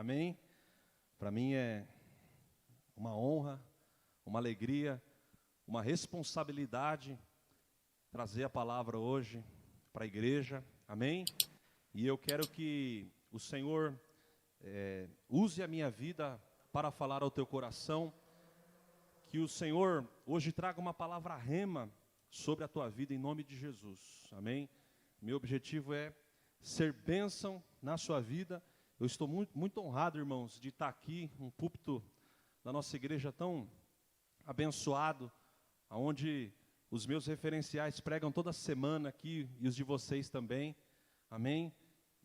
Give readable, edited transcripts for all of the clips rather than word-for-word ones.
Amém? Para mim é uma honra, uma alegria, uma responsabilidade trazer a palavra hoje para a igreja. Amém? E eu quero que o Senhor use a minha vida para falar ao teu coração, que o Senhor hoje traga uma palavra rema sobre a tua vida em nome de Jesus. Amém? Meu objetivo é ser bênção na sua vida. Eu estou muito honrado, irmãos, de estar aqui, um púlpito da nossa igreja tão abençoado, onde os meus referenciais pregam toda semana aqui, e os de vocês também. Amém?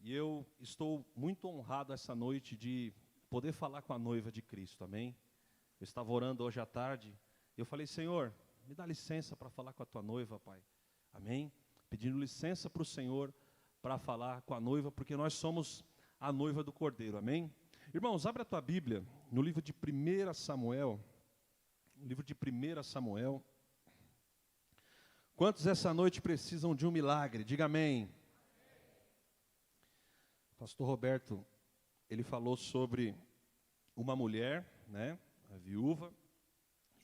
E eu estou muito honrado essa noite de poder falar com a noiva de Cristo. Amém? Eu estava orando hoje à tarde, e eu falei, Senhor, me dá licença para falar com a tua noiva, Pai. Amém? Pedindo licença para o Senhor para falar com a noiva, porque nós somos a noiva do Cordeiro. Amém? Irmãos, abre a tua Bíblia no livro de 1 Samuel. Livro de 1 Samuel. Quantos essa noite precisam de um milagre? Diga amém. Pastor Roberto, ele falou sobre uma mulher, né, a viúva,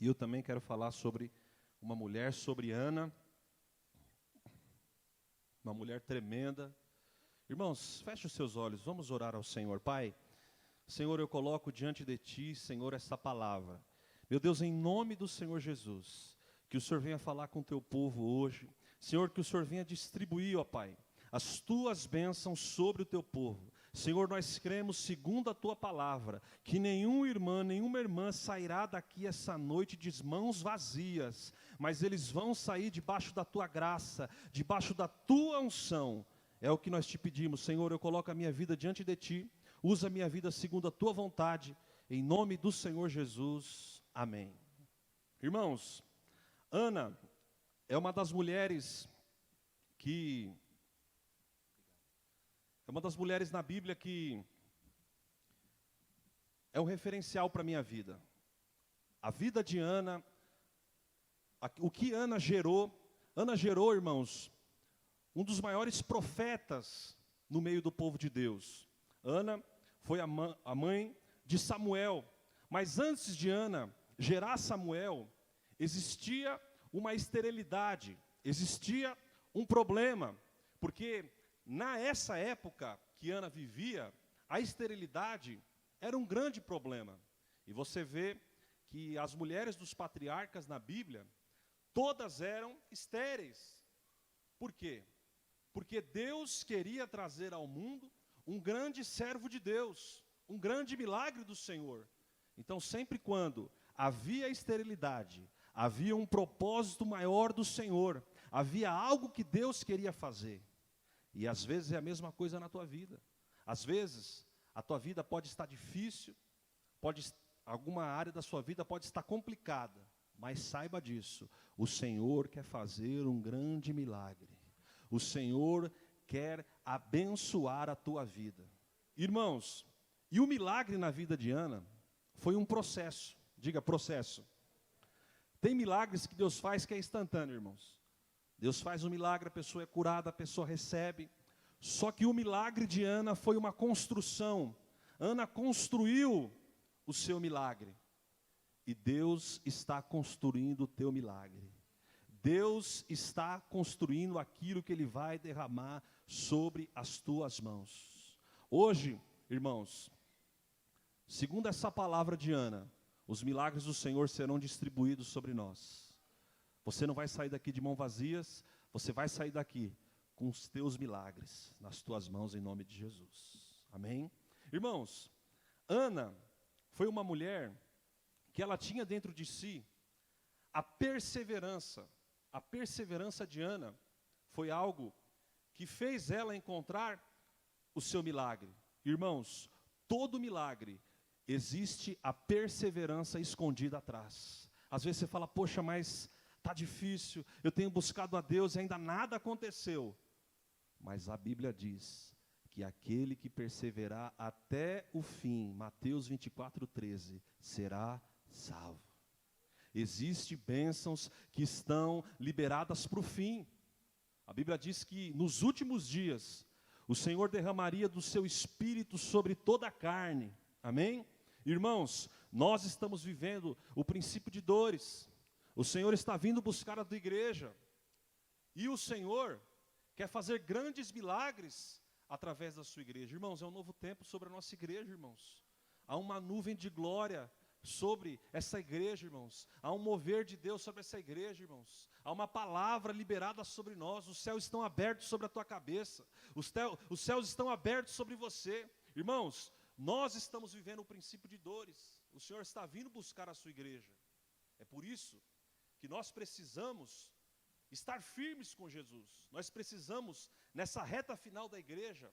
e eu também quero falar sobre uma mulher, sobre Ana, uma mulher tremenda. Irmãos, feche os seus olhos, vamos orar ao Senhor. Pai, Senhor, eu coloco diante de Ti, Senhor, essa palavra. Meu Deus, em nome do Senhor Jesus, que o Senhor venha falar com o Teu povo hoje. Senhor, que o Senhor venha distribuir, ó Pai, as Tuas bênçãos sobre o Teu povo. Senhor, nós cremos, segundo a Tua palavra, que nenhum irmão, nenhuma irmã sairá daqui essa noite de mãos vazias, mas eles vão sair debaixo da Tua graça, debaixo da Tua unção. É o que nós te pedimos, Senhor, eu coloco a minha vida diante de Ti, usa a minha vida segundo a Tua vontade, em nome do Senhor Jesus, amém. Irmãos, Ana é uma das mulheres na Bíblia que é um referencial para a minha vida. A vida de Ana, o que Ana gerou, irmãos, um dos maiores profetas no meio do povo de Deus. Ana foi a mãe de Samuel, mas antes de Ana gerar Samuel, existia uma esterilidade, existia um problema, porque nessa época que Ana vivia, a esterilidade era um grande problema. E você vê que as mulheres dos patriarcas na Bíblia, todas eram estéreis. Por quê? Porque Deus queria trazer ao mundo um grande servo de Deus, um grande milagre do Senhor. Então, sempre quando havia esterilidade, havia um propósito maior do Senhor, havia algo que Deus queria fazer. E às vezes é a mesma coisa na tua vida. Às vezes a tua vida pode estar difícil, alguma área da sua vida pode estar complicada, mas saiba disso, o Senhor quer fazer um grande milagre. O Senhor quer abençoar a tua vida. Irmãos, e o milagre na vida de Ana foi um processo. Diga, processo. Tem milagres que Deus faz que é instantâneo, irmãos. Deus faz um milagre, a pessoa é curada, a pessoa recebe. Só que o milagre de Ana foi uma construção. Ana construiu o seu milagre. E Deus está construindo o teu milagre. Deus está construindo aquilo que Ele vai derramar sobre as tuas mãos. Hoje, irmãos, segundo essa palavra de Ana, os milagres do Senhor serão distribuídos sobre nós. Você não vai sair daqui de mãos vazias, você vai sair daqui com os teus milagres nas tuas mãos em nome de Jesus. Amém? Irmãos, Ana foi uma mulher que ela tinha dentro de si a perseverança. A perseverança de Ana foi algo que fez ela encontrar o seu milagre. Irmãos, todo milagre existe a perseverança escondida atrás. Às vezes você fala, poxa, mas está difícil, eu tenho buscado a Deus e ainda nada aconteceu. Mas a Bíblia diz que aquele que perseverar até o fim, Mateus 24:13, será salvo. Existem bênçãos que estão liberadas para o fim. A Bíblia diz que nos últimos dias, o Senhor derramaria do seu Espírito sobre toda a carne. Amém? Irmãos, nós estamos vivendo o princípio de dores. O Senhor está vindo buscar a tua igreja. E o Senhor quer fazer grandes milagres através da sua igreja. Irmãos, é um novo tempo sobre a nossa igreja, irmãos. Há uma nuvem de glória sobre essa igreja, irmãos. Há um mover de Deus sobre essa igreja, irmãos. Há uma palavra liberada sobre nós. Os céus estão abertos sobre a tua cabeça. Os céus estão abertos sobre você. Irmãos, nós estamos vivendo o princípio de dores. O Senhor está vindo buscar a sua igreja. É por isso que nós precisamos estar firmes com Jesus. Nós precisamos, nessa reta final da igreja,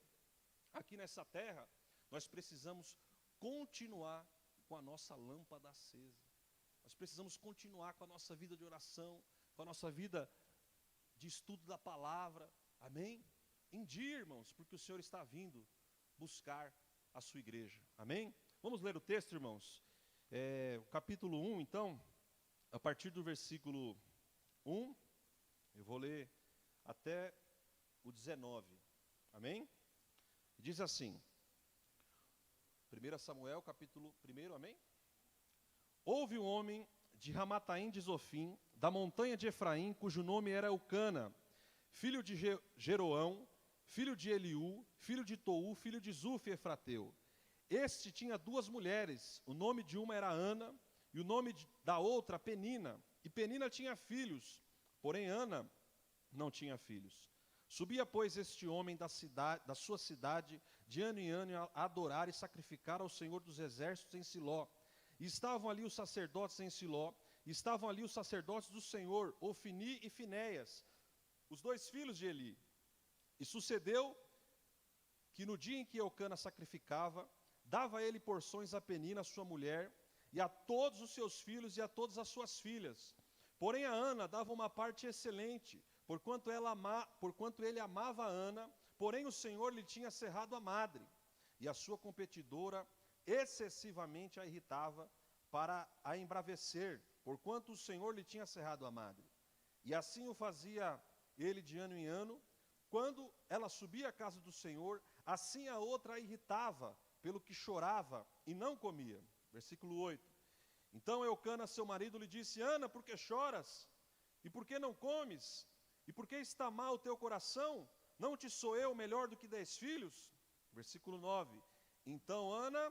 aqui nessa terra, nós precisamos continuar com a nossa lâmpada acesa. Nós precisamos continuar com a nossa vida de oração, com a nossa vida de estudo da palavra. Amém? Em dia, irmãos, porque o Senhor está vindo buscar a sua igreja. Amém? Vamos ler o texto, irmãos. O capítulo 1, então, a partir do versículo 1, eu vou ler até o 19. Amém? Diz assim, 1 Samuel, capítulo 1, amém? Houve um homem de Ramataim de Zofim, da montanha de Efraim, cujo nome era Eucana, filho de Jeroão, filho de Eliú, filho de Tou, filho de Zuf, Efrateu. Este tinha 2 mulheres, o nome de uma era Ana, e o nome da outra Penina. E Penina tinha filhos, porém Ana não tinha filhos. Subia, pois, este homem da sua cidade, de ano em ano, a adorar e sacrificar ao Senhor dos Exércitos em Siló. E estavam ali os sacerdotes em Siló, e estavam ali os sacerdotes do Senhor, Ofni e Finéias, os 2 filhos de Eli. E sucedeu que no dia em que Eucana sacrificava, dava ele porções a Penina, sua mulher, e a todos os seus filhos e a todas as suas filhas. Porém a Ana dava uma parte excelente, porquanto ele amava a Ana, porém o Senhor lhe tinha cerrado a madre, e a sua competidora excessivamente a irritava para a embravecer, porquanto o Senhor lhe tinha cerrado a madre. E assim o fazia ele de ano em ano. Quando ela subia à casa do Senhor, assim a outra a irritava, pelo que chorava e não comia. Versículo 8. Então Eucana, seu marido, lhe disse: Ana, por que choras? E por que não comes? E por que está mal o teu coração? Não te sou eu melhor do que 10 filhos? Versículo 9. Então Ana,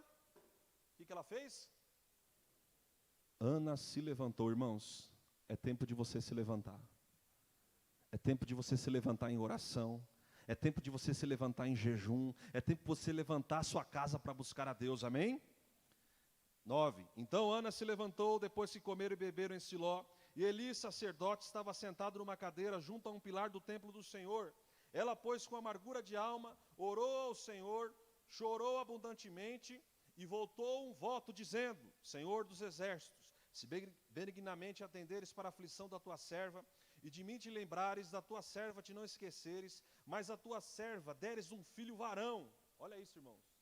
o que ela fez? Ana se levantou, irmãos. É tempo de você se levantar. É tempo de você se levantar em oração. É tempo de você se levantar em jejum. É tempo de você levantar a sua casa para buscar a Deus, amém? 9. Então Ana se levantou, depois que comeram e beberam em Siló, e Eli, sacerdote, estava sentado numa cadeira junto a um pilar do templo do Senhor. Ela, pois, com amargura de alma, orou ao Senhor, chorou abundantemente, e voltou um voto dizendo: Senhor dos exércitos, se benignamente atenderes para a aflição da tua serva, e de mim te lembrares, da tua serva te não esqueceres, mas a tua serva deres um filho varão. Olha isso, irmãos.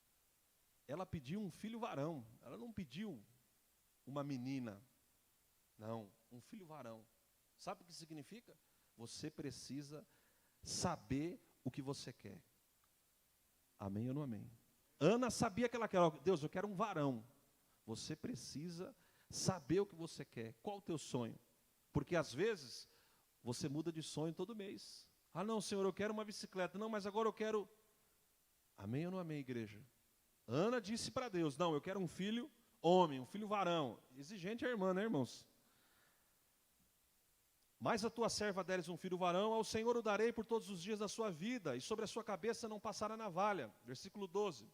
Ela pediu um filho varão, ela não pediu uma menina. Não, um filho varão. Sabe o que significa? Você precisa saber o que você quer. Amém ou não amém? Ana sabia que ela queria. Deus, eu quero um varão. Você precisa saber o que você quer. Qual o teu sonho? Porque às vezes você muda de sonho todo mês. Ah não, Senhor, eu quero uma bicicleta. Não, mas agora eu quero. Amém ou não amém, igreja? Ana disse para Deus: não, eu quero um filho homem, um filho varão. Exigente é a irmã, né, irmãos? Mas a tua serva deres um filho varão, ao Senhor o darei por todos os dias da sua vida, e sobre a sua cabeça não passará navalha. Versículo 12.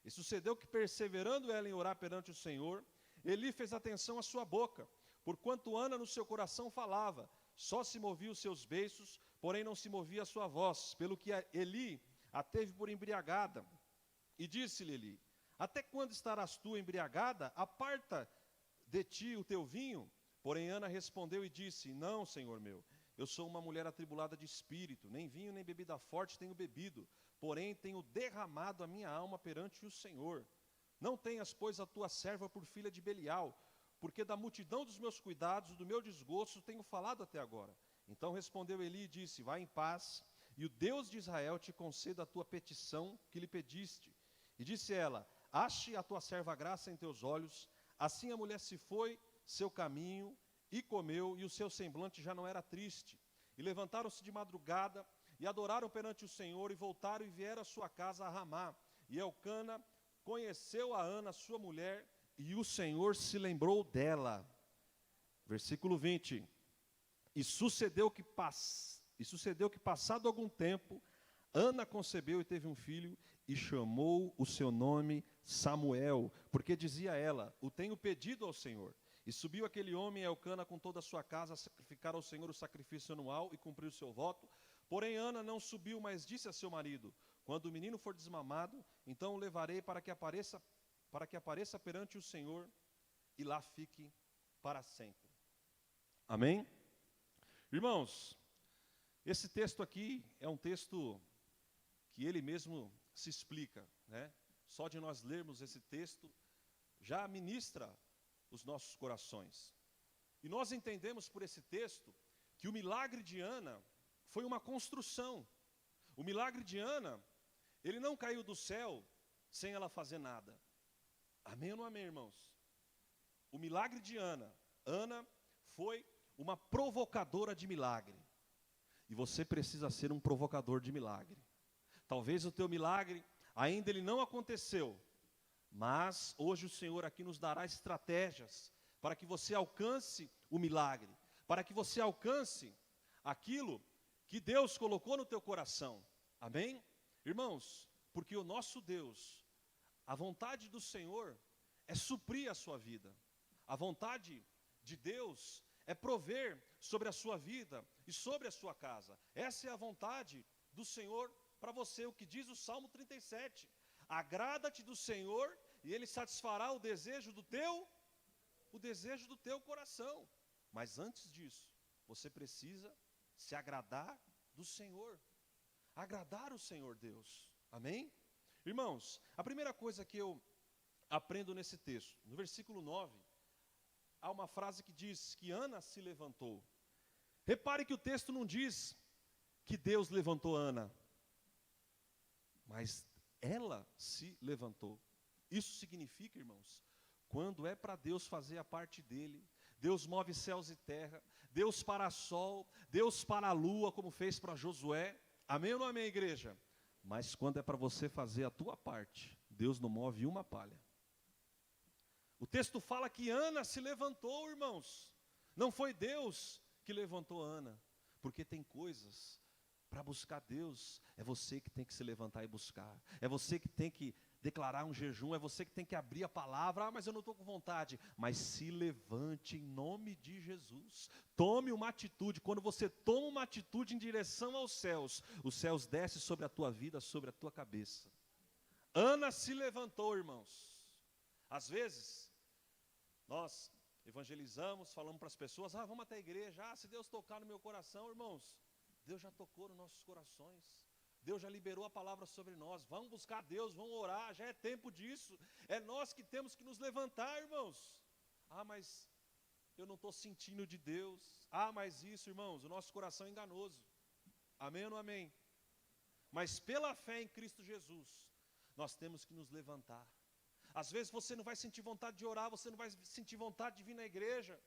E sucedeu que, perseverando ela em orar perante o Senhor, Eli fez atenção à sua boca, porquanto Ana no seu coração falava, só se movia os seus beiços, porém não se movia a sua voz, pelo que Eli a teve por embriagada. E disse-lhe Eli: até quando estarás tu embriagada? Aparta de ti o teu vinho. Porém Ana respondeu e disse: não, Senhor meu, eu sou uma mulher atribulada de espírito, nem vinho nem bebida forte tenho bebido, porém tenho derramado a minha alma perante o Senhor. Não tenhas, pois, a tua serva por filha de Belial, porque da multidão dos meus cuidados, do meu desgosto, tenho falado até agora. Então respondeu Eli e disse: vai em paz, e o Deus de Israel te conceda a tua petição que lhe pediste. E disse ela: ache a tua serva graça em teus olhos. Assim a mulher se foi seu caminho e comeu, e o seu semblante já não era triste. E levantaram-se de madrugada e adoraram perante o Senhor, e voltaram e vieram à sua casa a Ramá. E Elcana conheceu a Ana, sua mulher, e o Senhor se lembrou dela. Versículo 20. E sucedeu que passado algum tempo, Ana concebeu e teve um filho, e chamou o seu nome Samuel, porque dizia ela: o tenho pedido ao Senhor. E subiu aquele homem, Elcana, com toda a sua casa, a sacrificar ao Senhor o sacrifício anual, e cumpriu o seu voto. Porém Ana não subiu, mas disse a seu marido: quando o menino for desmamado, então o levarei para que apareça perante o Senhor, e lá fique para sempre. Amém? Irmãos, esse texto aqui é um texto que ele mesmo se explica, né? Só de nós lermos esse texto, já ministra os nossos corações. E nós entendemos por esse texto que o milagre de Ana foi uma construção. O milagre de Ana, ele não caiu do céu sem ela fazer nada. Amém ou não amém, irmãos? O milagre de Ana foi uma provocadora de milagre. E você precisa ser um provocador de milagre. Talvez o teu milagre ainda ele não aconteceu, mas hoje o Senhor aqui nos dará estratégias para que você alcance o milagre, para que você alcance aquilo que Deus colocou no teu coração. Amém? Irmãos, porque o nosso Deus, a vontade do Senhor é suprir a sua vida. A vontade de Deus é prover sobre a sua vida e sobre a sua casa. Essa é a vontade do Senhor para você, o que diz o Salmo 37. Agrada-te do Senhor e Ele satisfará o desejo do teu coração. Mas antes disso, você precisa se agradar do Senhor. Agradar o Senhor Deus. Amém? Irmãos, a primeira coisa que eu aprendo nesse texto, no versículo 9, há uma frase que diz que Ana se levantou. Repare que o texto não diz que Deus levantou Ana, mas ela se levantou. Isso significa, irmãos, quando é para Deus fazer a parte dele, Deus move céus e terra, Deus para sol, Deus para a lua, como fez para Josué. Amém ou não amém, igreja? Mas quando é para você fazer a tua parte, Deus não move uma palha. O texto fala que Ana se levantou, irmãos. Não foi Deus que levantou Ana, porque tem coisas para buscar Deus, é você que tem que se levantar e buscar. É você que tem que declarar um jejum, é você que tem que abrir a palavra. Mas eu não estou com vontade. Mas se levante em nome de Jesus. Tome uma atitude. Quando você toma uma atitude em direção aos céus, os céus descem sobre a tua vida, sobre a tua cabeça. Ana se levantou, irmãos. Às vezes, nós evangelizamos, falamos para as pessoas: vamos até a igreja, se Deus tocar no meu coração, irmãos, Deus já tocou nos nossos corações, Deus já liberou a palavra sobre nós, vamos buscar Deus, vamos orar, já é tempo disso, é nós que temos que nos levantar, irmãos. Mas eu não estou sentindo de Deus, mas isso, irmãos, o nosso coração é enganoso. Amém ou não amém? Mas pela fé em Cristo Jesus, nós temos que nos levantar. Às vezes você não vai sentir vontade de orar, você não vai sentir vontade de vir na igreja,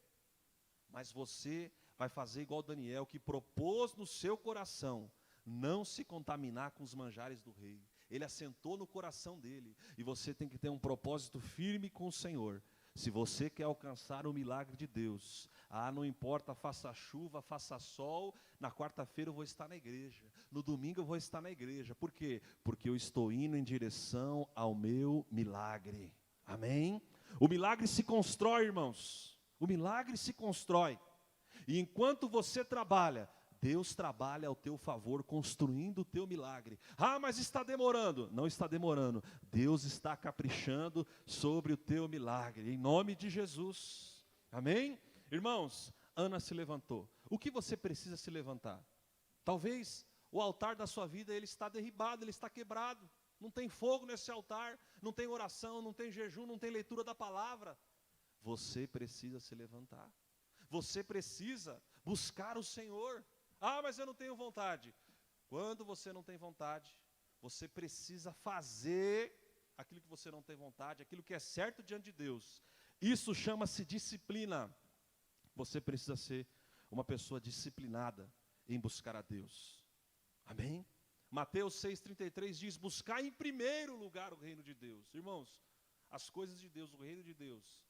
mas você vai fazer igual Daniel, que propôs no seu coração não se contaminar com os manjares do rei. Ele assentou no coração dele, e você tem que ter um propósito firme com o Senhor. Se você quer alcançar o milagre de Deus, não importa, faça chuva, faça sol, na quarta-feira eu vou estar na igreja, no domingo eu vou estar na igreja. Por quê? Porque eu estou indo em direção ao meu milagre. Amém? O milagre se constrói, irmãos. O milagre se constrói. E enquanto você trabalha, Deus trabalha ao teu favor, construindo o teu milagre. Mas está demorando. Não está demorando. Deus está caprichando sobre o teu milagre, em nome de Jesus. Amém? Irmãos, Ana se levantou. O que você precisa se levantar? Talvez o altar da sua vida, ele está derribado, ele está quebrado. Não tem fogo nesse altar, não tem oração, não tem jejum, não tem leitura da palavra. Você precisa se levantar. Você precisa buscar o Senhor. Mas eu não tenho vontade. Quando você não tem vontade, você precisa fazer aquilo que você não tem vontade, aquilo que é certo diante de Deus. Isso chama-se disciplina. Você precisa ser uma pessoa disciplinada em buscar a Deus. Amém? Mateus 6,33 diz: buscar em primeiro lugar o reino de Deus. Irmãos, as coisas de Deus, o reino de Deus,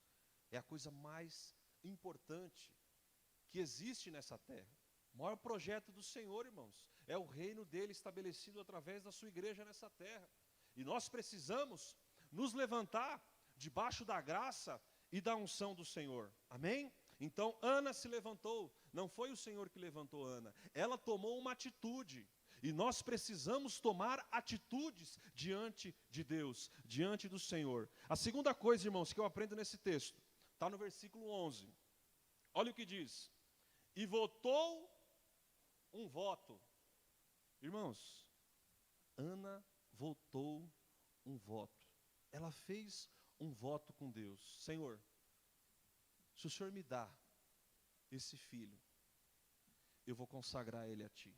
é a coisa mais importante que existe nessa terra. O maior projeto do Senhor, irmãos, é o reino dele estabelecido através da sua igreja nessa terra. E nós precisamos nos levantar debaixo da graça e da unção do Senhor. Amém? Então Ana se levantou, não foi o Senhor que levantou Ana, ela tomou uma atitude. E nós precisamos tomar atitudes diante de Deus, diante do Senhor. A segunda coisa, irmãos, que eu aprendo nesse texto, está no versículo 11. Olha o que diz: e votou um voto. Irmãos, Ana votou um voto. Ela fez um voto com Deus. Senhor, se o Senhor me dá esse filho, eu vou consagrar ele a Ti.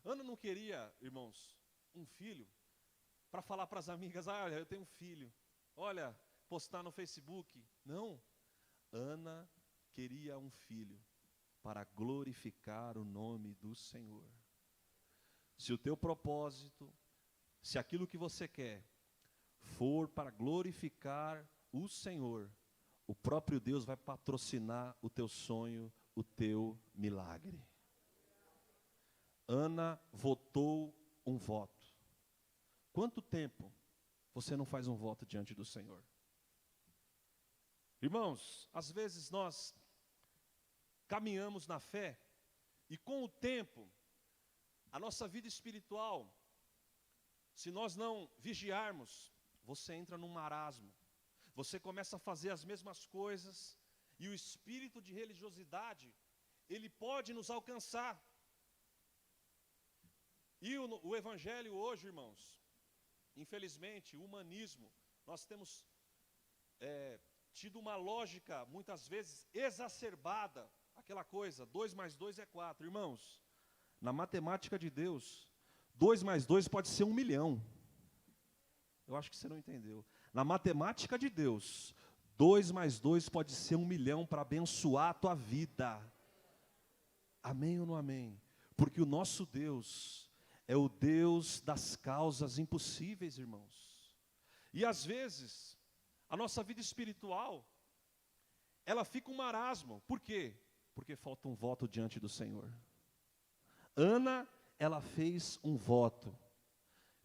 Ana não queria, irmãos, um filho para falar para as amigas: olha, eu tenho um filho. Olha, postar no Facebook. Não. Ana queria um filho para glorificar o nome do Senhor. Se o teu propósito, se aquilo que você quer for para glorificar o Senhor, o próprio Deus vai patrocinar o teu sonho, o teu milagre. Ana votou um voto. Quanto tempo você não faz um voto diante do Senhor? Irmãos, às vezes nós caminhamos na fé e com o tempo, a nossa vida espiritual, se nós não vigiarmos, você entra num marasmo. Você começa a fazer as mesmas coisas e o espírito de religiosidade, ele pode nos alcançar. E o evangelho hoje, irmãos, infelizmente, o humanismo, nós temos tido uma lógica, muitas vezes, exacerbada, aquela coisa, 2 mais 2 é 4. Irmãos, na matemática de Deus, 2 mais 2 pode ser 1 milhão. Eu acho que você não entendeu. Na matemática de Deus, 2 mais 2 pode ser 1 milhão para abençoar a tua vida. Amém ou não amém? Porque o nosso Deus é o Deus das causas impossíveis, irmãos. E às vezes, a nossa vida espiritual, ela fica um marasmo. Por quê? Porque falta um voto diante do Senhor. Ana, ela fez um voto.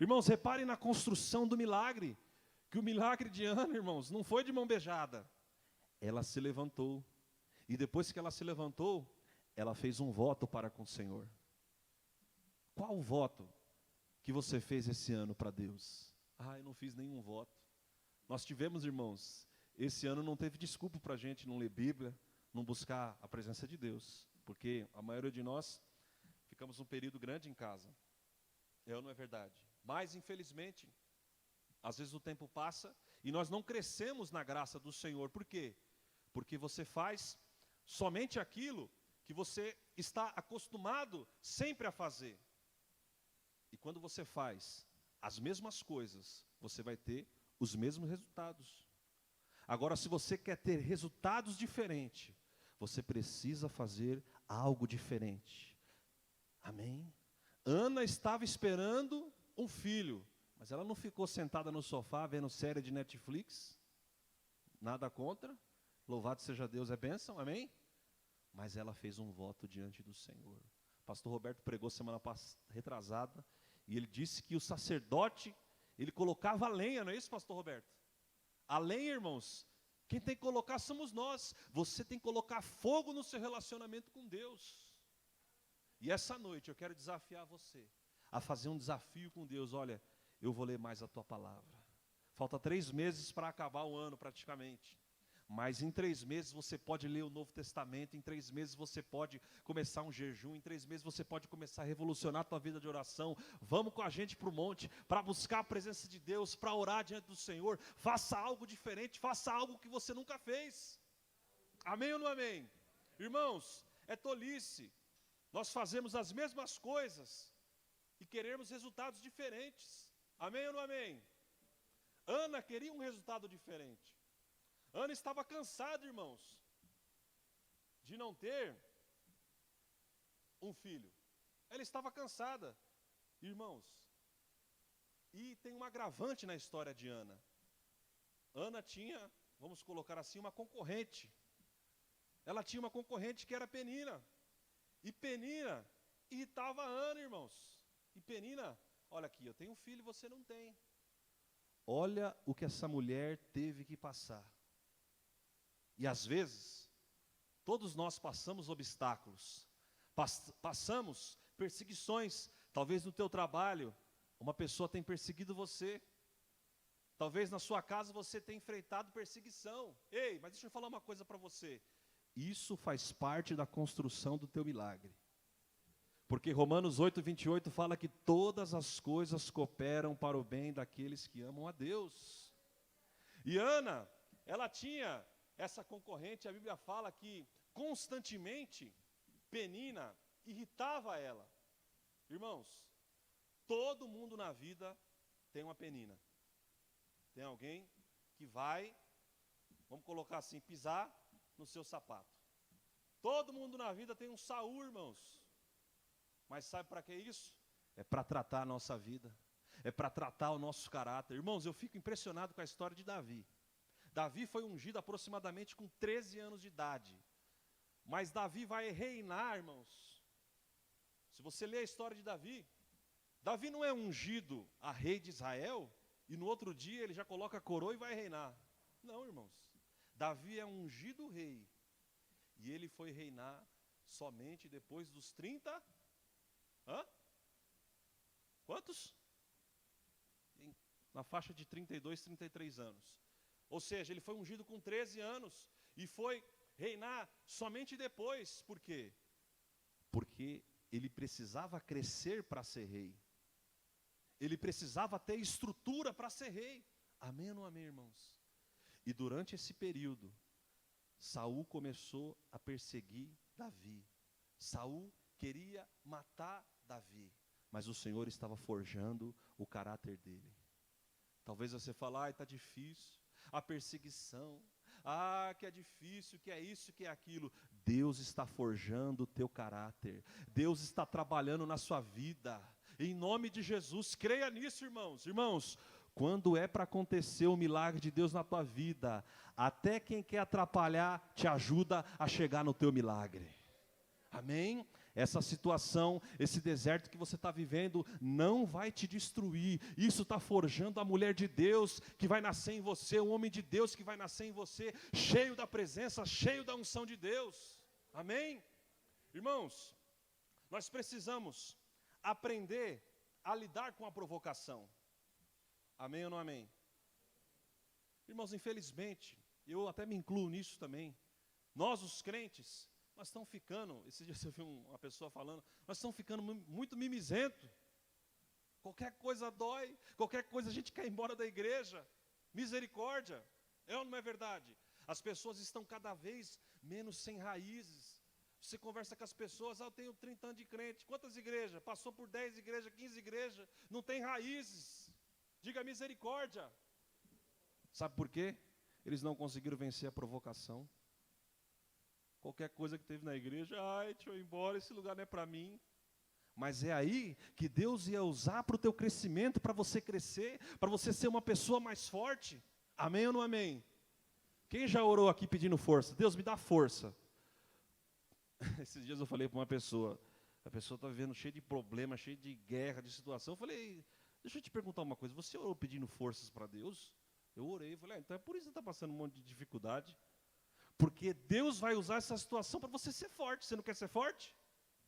Irmãos, reparem na construção do milagre. Que o milagre de Ana, irmãos, não foi de mão beijada. Ela se levantou. E depois que ela se levantou, ela fez um voto para com o Senhor. Qual o voto que você fez esse ano para Deus? Ah, eu não fiz nenhum voto. Nós tivemos, irmãos, esse ano não teve desculpa para a gente não ler Bíblia, não buscar a presença de Deus. Porque a maioria de nós ficamos um período grande em casa. Não é verdade? Mas, infelizmente, às vezes o tempo passa e nós não crescemos na graça do Senhor. Por quê? Porque você faz somente aquilo que você está acostumado sempre a fazer. E quando você faz as mesmas coisas, você vai ter os mesmos resultados. Agora, se você quer ter resultados diferentes, você precisa fazer algo diferente. Amém? Ana estava esperando um filho, mas ela não ficou sentada no sofá vendo série de Netflix. Nada contra. Louvado seja Deus, é bênção, amém? Mas ela fez um voto diante do Senhor. Pastor Roberto pregou semana retrasada, e ele disse que o sacerdote, ele colocava a lenha, não é isso, pastor Roberto? A lenha, irmãos, quem tem que colocar somos nós. Você tem que colocar fogo no seu relacionamento com Deus. E essa noite eu quero desafiar você a fazer um desafio com Deus. Olha, eu vou ler mais a tua palavra. Falta 3 meses para acabar o ano praticamente. Mas em 3 meses você pode ler o Novo Testamento, em 3 meses você pode começar um jejum, em 3 meses você pode começar a revolucionar a tua vida de oração. Vamos com a gente para o monte, para buscar a presença de Deus, para orar diante do Senhor. Faça algo diferente, faça algo que você nunca fez. Amém ou não amém? Irmãos, é tolice nós fazemos as mesmas coisas e queremos resultados diferentes. Amém ou não amém? Ana queria um resultado diferente. Ana estava cansada, irmãos, de não ter um filho. Ela estava cansada, irmãos. E tem um agravante na história de Ana. Ana tinha, vamos colocar assim, uma concorrente. Ela tinha uma concorrente que era Penina. E Penina irritava a Ana, irmãos. E Penina, olha aqui, eu tenho um filho e você não tem. Olha o que essa mulher teve que passar. E às vezes, todos nós passamos obstáculos. Passamos perseguições. Talvez no teu trabalho, uma pessoa tem perseguido você. Talvez na sua casa você tenha enfrentado perseguição. Ei, mas deixa eu falar uma coisa para você. Isso faz parte da construção do teu milagre. Porque Romanos 8:28 fala que todas as coisas cooperam para o bem daqueles que amam a Deus. E Ana, ela tinha essa concorrente, a Bíblia fala que constantemente Penina irritava ela. Irmãos, todo mundo na vida tem uma Penina. Tem alguém que vai, vamos colocar assim, pisar no seu sapato. Todo mundo na vida tem um Saul, irmãos. Mas sabe para que isso? É para tratar a nossa vida. É para tratar o nosso caráter. Irmãos, eu fico impressionado com a história de Davi. Davi foi ungido aproximadamente com 13 anos de idade. Mas Davi vai reinar, irmãos. Se você ler a história de Davi, Davi não é ungido a rei de Israel e no outro dia ele já coloca a coroa e vai reinar. Não, irmãos. Davi é ungido rei. E ele foi reinar somente depois dos 30. Quantos? Na faixa de 32, 33 anos. Ou seja, ele foi ungido com 13 anos e foi reinar somente depois. Por quê? Porque ele precisava crescer para ser rei. Ele precisava ter estrutura para ser rei. Amém ou não amém, irmãos? E durante esse período, Saul começou a perseguir Davi. Saul queria matar Davi, mas o Senhor estava forjando o caráter dele. Talvez você fale, está difícil, a perseguição, que é difícil, que é isso, que é aquilo. Deus está forjando o teu caráter, Deus está trabalhando na sua vida, em nome de Jesus, creia nisso, irmãos. Irmãos, quando é para acontecer o milagre de Deus na tua vida, até quem quer atrapalhar te ajuda a chegar no teu milagre. Amém? Essa situação, esse deserto que você está vivendo, não vai te destruir. Isso está forjando a mulher de Deus que vai nascer em você, o homem de Deus que vai nascer em você, cheio da presença, cheio da unção de Deus. Amém? Irmãos, nós precisamos aprender a lidar com a provocação. Amém ou não amém? Irmãos, infelizmente, eu até me incluo nisso também. Nós, os crentes, nós estamos ficando, esses dias eu vi uma pessoa falando, nós estamos ficando muito mimizento. Qualquer coisa dói, qualquer coisa a gente quer ir embora da igreja. Misericórdia, é ou não é verdade? As pessoas estão cada vez menos sem raízes. Você conversa com as pessoas, eu tenho 30 anos de crente, quantas igrejas? Passou por 10 igrejas, 15 igrejas, não tem raízes. Diga misericórdia. Sabe por quê? Eles não conseguiram vencer a provocação. Qualquer coisa que teve na igreja, deixa eu ir embora, esse lugar não é para mim. Mas é aí que Deus ia usar para o teu crescimento, para você crescer, para você ser uma pessoa mais forte. Amém ou não amém? Quem já orou aqui pedindo força? Deus, me dá força. Esses dias eu falei para uma pessoa, a pessoa está vivendo cheia de problemas, cheia de guerra, de situação. Eu falei, deixa eu te perguntar uma coisa, você orou pedindo forças para Deus? Eu orei, falei, então é por isso que você está passando um monte de dificuldade. Porque Deus vai usar essa situação para você ser forte. Você não quer ser forte?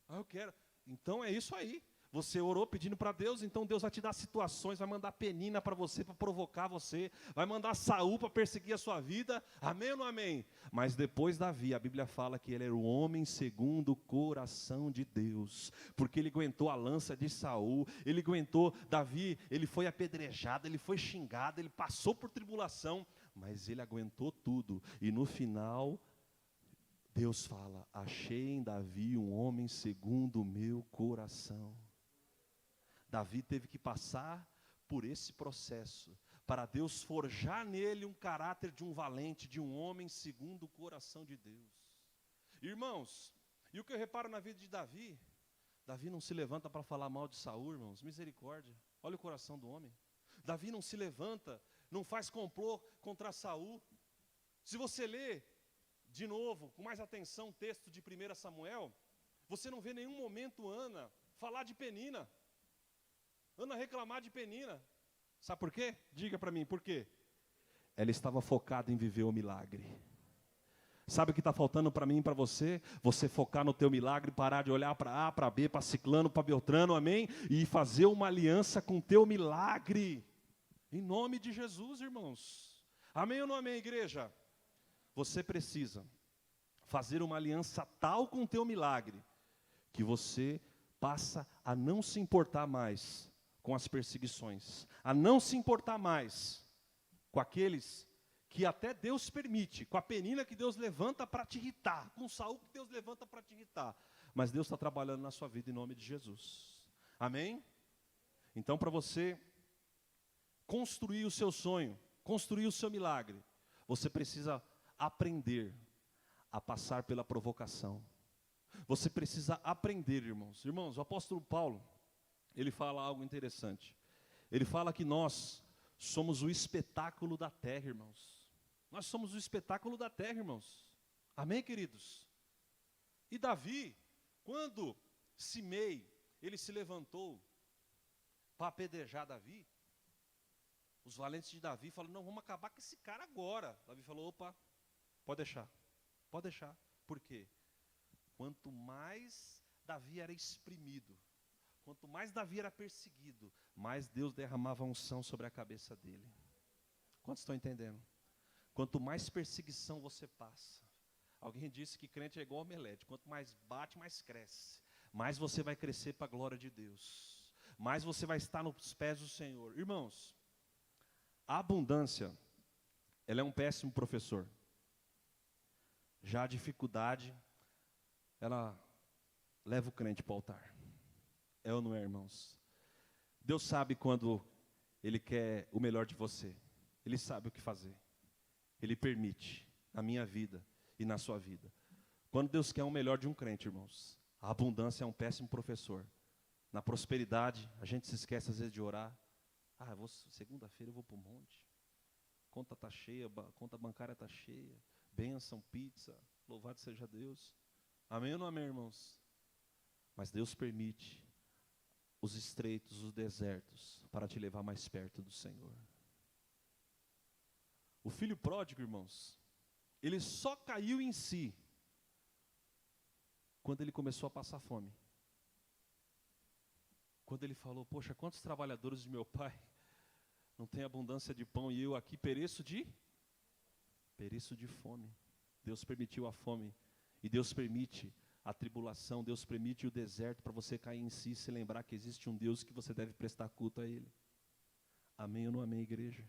Eu quero. Então é isso aí. Você orou pedindo para Deus, então Deus vai te dar situações, vai mandar Penina para você, para provocar você, vai mandar Saul para perseguir a sua vida. Amém ou não amém? Mas depois Davi, a Bíblia fala que ele era o homem segundo o coração de Deus, porque ele aguentou a lança de Saul, ele aguentou, Davi, ele foi apedrejado, ele foi xingado, ele passou por tribulação, mas ele aguentou tudo, e no final, Deus fala, achei em Davi um homem segundo o meu coração. Davi teve que passar por esse processo, para Deus forjar nele um caráter de um valente, de um homem segundo o coração de Deus. Irmãos, e o que eu reparo na vida de Davi, Davi não se levanta para falar mal de Saul, irmãos, misericórdia, olha o coração do homem. Davi não se levanta, não faz complô contra Saul. Se você lê, de novo, com mais atenção, o texto de 1 Samuel, você não vê nenhum momento Ana falar de Penina, Ana reclamar de Penina. Sabe por quê? Diga para mim, por quê? Ela estava focada em viver o milagre. Sabe o que está faltando para mim e para você? Você focar no teu milagre, parar de olhar para A, para B, para Ciclano, para Beltrano, amém? E fazer uma aliança com o teu milagre. Em nome de Jesus, irmãos. Amém ou não amém, igreja? Você precisa fazer uma aliança tal com o teu milagre, que você passa a não se importar mais com as perseguições, a não se importar mais com aqueles que até Deus permite, com a Penina que Deus levanta para te irritar, com Saul que Deus levanta para te irritar, mas Deus está trabalhando na sua vida em nome de Jesus, amém? Então, para você construir o seu sonho, construir o seu milagre, você precisa aprender a passar pela provocação. Você precisa aprender, irmãos. Irmãos, o apóstolo Paulo, ele fala algo interessante. Ele fala que nós somos o espetáculo da terra, irmãos. Nós somos o espetáculo da terra, irmãos. Amém, queridos? E Davi, quando Simei, ele se levantou para apedrejar Davi, os valentes de Davi falaram, não, vamos acabar com esse cara agora. Davi falou, opa, pode deixar. Pode deixar. Por quê? Quanto mais Davi era exprimido, quanto mais Davi era perseguido, mais Deus derramava unção sobre a cabeça dele. Quantos estão entendendo? Quanto mais perseguição você passa, alguém disse que crente é igual omelete, quanto mais bate, mais cresce. Mais você vai crescer para a glória de Deus. Mais você vai estar nos pés do Senhor. Irmãos, a abundância, ela é um péssimo professor. Já a dificuldade, ela leva o crente para o altar. É ou não é, irmãos? Deus sabe quando Ele quer o melhor de você. Ele sabe o que fazer. Ele permite na minha vida e na sua vida. Quando Deus quer o melhor de um crente, irmãos, a abundância é um péssimo professor. Na prosperidade, a gente se esquece às vezes de orar. Segunda-feira eu vou para o monte. Conta está cheia, conta bancária está cheia. Bênção, pizza, louvado seja Deus. Amém ou não amém, irmãos? Mas Deus permite os estreitos, os desertos, para te levar mais perto do Senhor. O filho pródigo, irmãos, ele só caiu em si quando ele começou a passar fome. Quando ele falou, poxa, quantos trabalhadores de meu pai não têm abundância de pão e eu aqui pereço de fome. Deus permitiu a fome e Deus permite a tribulação, Deus permite o deserto para você cair em si e se lembrar que existe um Deus que você deve prestar culto a Ele. Amém ou não amém, igreja?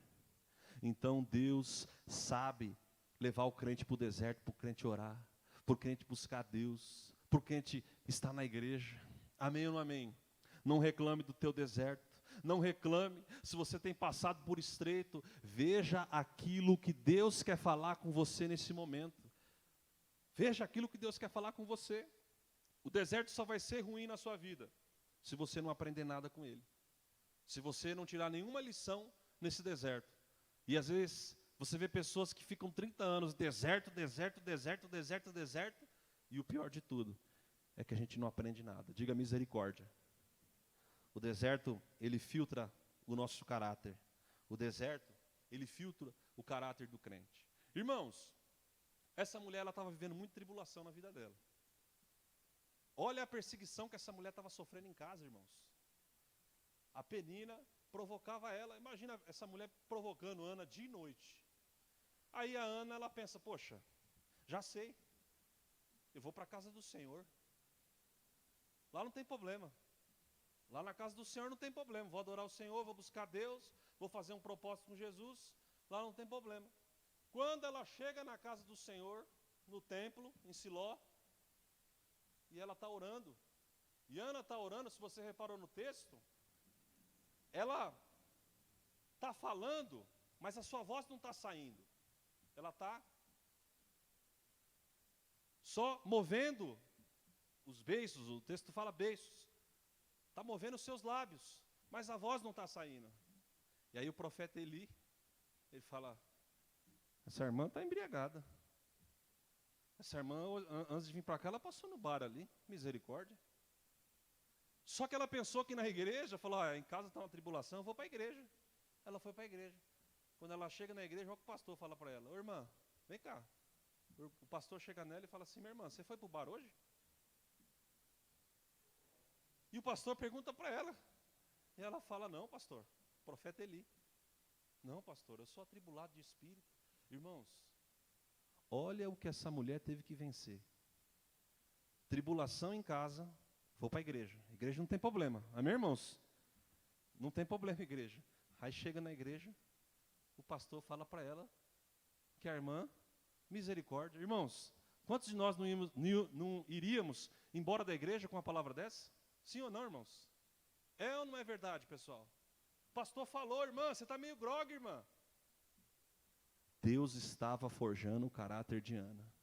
Então Deus sabe levar o crente para o deserto, para o crente orar, para o crente buscar Deus, para o crente estar na igreja. Amém ou não amém? Não reclame do teu deserto, não reclame se você tem passado por estreito, veja aquilo que Deus quer falar com você nesse momento. Veja aquilo que Deus quer falar com você. O deserto só vai ser ruim na sua vida se você não aprender nada com ele. Se você não tirar nenhuma lição nesse deserto. E às vezes você vê pessoas que ficam 30 anos, deserto, e o pior de tudo é que a gente não aprende nada. Diga misericórdia. O deserto, ele filtra o nosso caráter. O deserto, ele filtra o caráter do crente. Irmãos, essa mulher, ela estava vivendo muita tribulação na vida dela. Olha a perseguição que essa mulher estava sofrendo em casa, irmãos. A Penina provocava ela. Imagina essa mulher provocando Ana dia e noite. Aí a Ana, ela pensa, poxa, já sei. Eu vou para a casa do Senhor. Lá não tem problema. Lá na casa do Senhor não tem problema. Vou adorar o Senhor, vou buscar Deus, vou fazer um propósito com Jesus. Lá não tem problema. Quando ela chega na casa do Senhor, no templo, em Siló, e ela está orando, e Ana está orando, se você reparou no texto, ela está está falando, mas a sua voz não está saindo. Ela está só movendo os beiços, o texto fala beiços. Está movendo os seus lábios, mas a voz não está saindo. E aí o profeta Eli, ele fala, essa irmã está embriagada. Essa irmã, antes de vir para cá, ela passou no bar ali, misericórdia. Só que ela pensou que na igreja, falou, em casa está uma tribulação, eu vou para a igreja. Ela foi para a igreja. Quando ela chega na igreja, o pastor fala para ela, ô irmã, vem cá. O pastor chega nela e fala assim, minha irmã, você foi para o bar hoje? E o pastor pergunta para ela. E ela fala, não, pastor, profeta Eli. Não, pastor, eu sou atribulado de espírito. Irmãos, olha o que essa mulher teve que vencer. Tribulação em casa, vou para a igreja. Igreja não tem problema. Amém, irmãos? Não tem problema, igreja. Aí chega na igreja, o pastor fala para ela que a irmã, misericórdia. Irmãos, quantos de nós não iríamos embora da igreja com uma palavra dessa? Sim ou não, irmãos? É ou não é verdade, pessoal? O pastor falou, irmã, você está meio grogue, irmã. Deus estava forjando o caráter de Ana.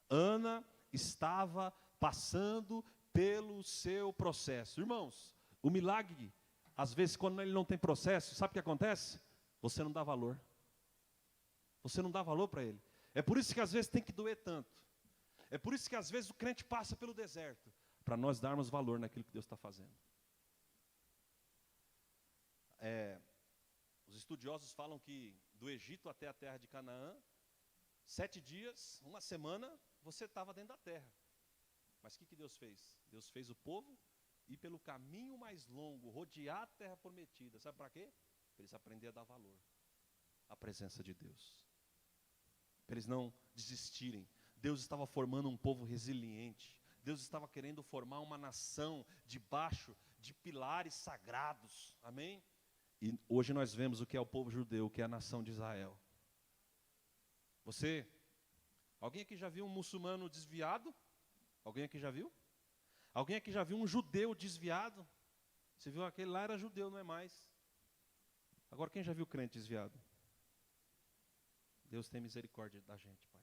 Ana estava passando pelo seu processo. Irmãos, o milagre, às vezes, quando ele não tem processo, sabe o que acontece? Você não dá valor. Você não dá valor para ele. É por isso que às vezes tem que doer tanto. É por isso que às vezes o crente passa pelo deserto, para nós darmos valor naquilo que Deus está fazendo. Os estudiosos falam que do Egito até a terra de Canaã, 7 dias, uma semana, você estava dentro da terra. Mas o que Deus fez? Deus fez o povo ir pelo caminho mais longo, rodear a terra prometida. Sabe para quê? Para eles aprenderem a dar valor à presença de Deus. Para eles não desistirem. Deus estava formando um povo resiliente. Deus estava querendo formar uma nação debaixo de pilares sagrados. Amém? E hoje nós vemos o que é o povo judeu, o que é a nação de Israel. Alguém aqui já viu um muçulmano desviado? Alguém aqui já viu? Alguém aqui já viu um judeu desviado? Você viu aquele lá era judeu, não é mais. Agora quem já viu crente desviado? Deus tem misericórdia da gente, Pai.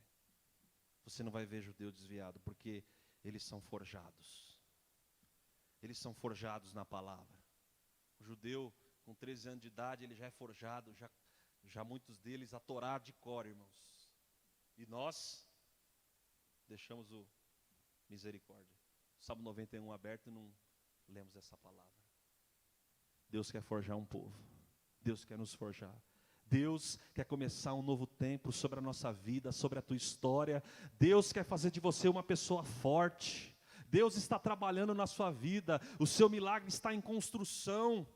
Você não vai ver judeu desviado, porque eles são forjados. Eles são forjados na palavra. O judeu, com 13 anos de idade, ele já é forjado, já muitos deles a Torá de cor, irmãos. E nós deixamos o misericórdia. Salmo 91 aberto e não lemos essa palavra. Deus quer forjar um povo. Deus quer nos forjar. Deus quer começar um novo tempo sobre a nossa vida, sobre a tua história. Deus quer fazer de você uma pessoa forte. Deus está trabalhando na sua vida. O seu milagre está em construção.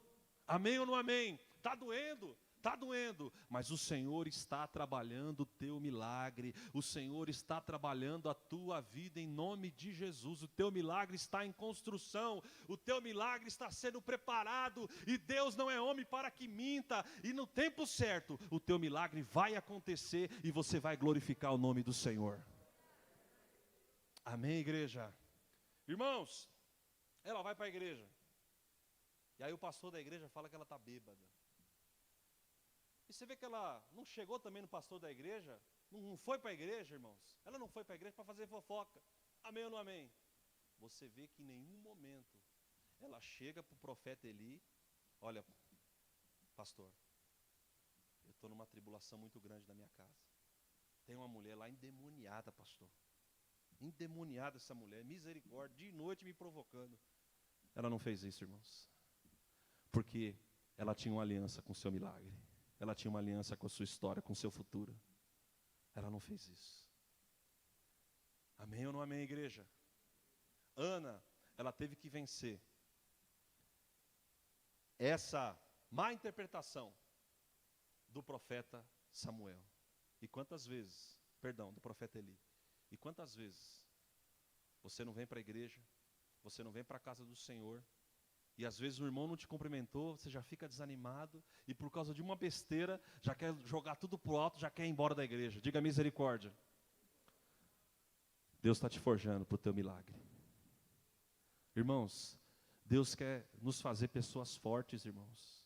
Amém ou não amém? Está doendo? Está doendo, mas o Senhor está trabalhando o teu milagre, o Senhor está trabalhando a tua vida em nome de Jesus. O teu milagre está em construção, o teu milagre está sendo preparado, e Deus não é homem para que minta, e no tempo certo, o teu milagre vai acontecer, e você vai glorificar o nome do Senhor. Amém, igreja? Irmãos, ela vai para a igreja, e aí o pastor da igreja fala que ela está bêbada. E você vê que ela não chegou também no pastor da igreja, não foi para a igreja, irmãos. Ela não foi para a igreja para fazer fofoca. Amém ou não amém? Você vê que em nenhum momento ela chega para o profeta Eli, olha, pastor, eu estou numa tribulação muito grande na minha casa. Tem uma mulher lá endemoniada, pastor. Endemoniada essa mulher, misericórdia, de noite me provocando. Ela não fez isso, irmãos. Porque ela tinha uma aliança com o seu milagre. Ela tinha uma aliança com a sua história, com o seu futuro. Ela não fez isso. Amém ou não amém, igreja? Ana, ela teve que vencer essa má interpretação do profeta Samuel. E quantas vezes, do profeta Eli. E quantas vezes você não vem para a igreja, você não vem para a casa do Senhor, e às vezes o irmão não te cumprimentou, você já fica desanimado, e por causa de uma besteira, já quer jogar tudo para o alto, já quer ir embora da igreja. Diga misericórdia. Deus está te forjando para o teu milagre. Irmãos, Deus quer nos fazer pessoas fortes, irmãos.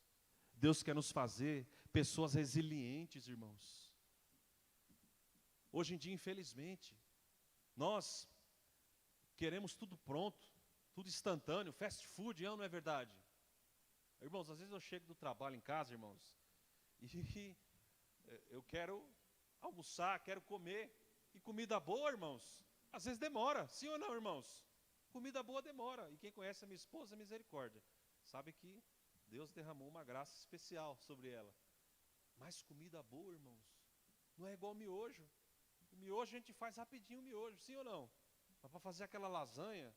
Deus quer nos fazer pessoas resilientes, irmãos. Hoje em dia, infelizmente, nós queremos tudo pronto, tudo instantâneo, fast food, não é verdade? Irmãos, às vezes eu chego do trabalho em casa, irmãos, e eu quero almoçar, quero comer, e comida boa, irmãos, às vezes demora, sim ou não, irmãos? Comida boa demora, e quem conhece a minha esposa, misericórdia, sabe que Deus derramou uma graça especial sobre ela. Mas comida boa, irmãos, não é igual miojo. O miojo a gente faz rapidinho o miojo, sim ou não? Mas para fazer aquela lasanha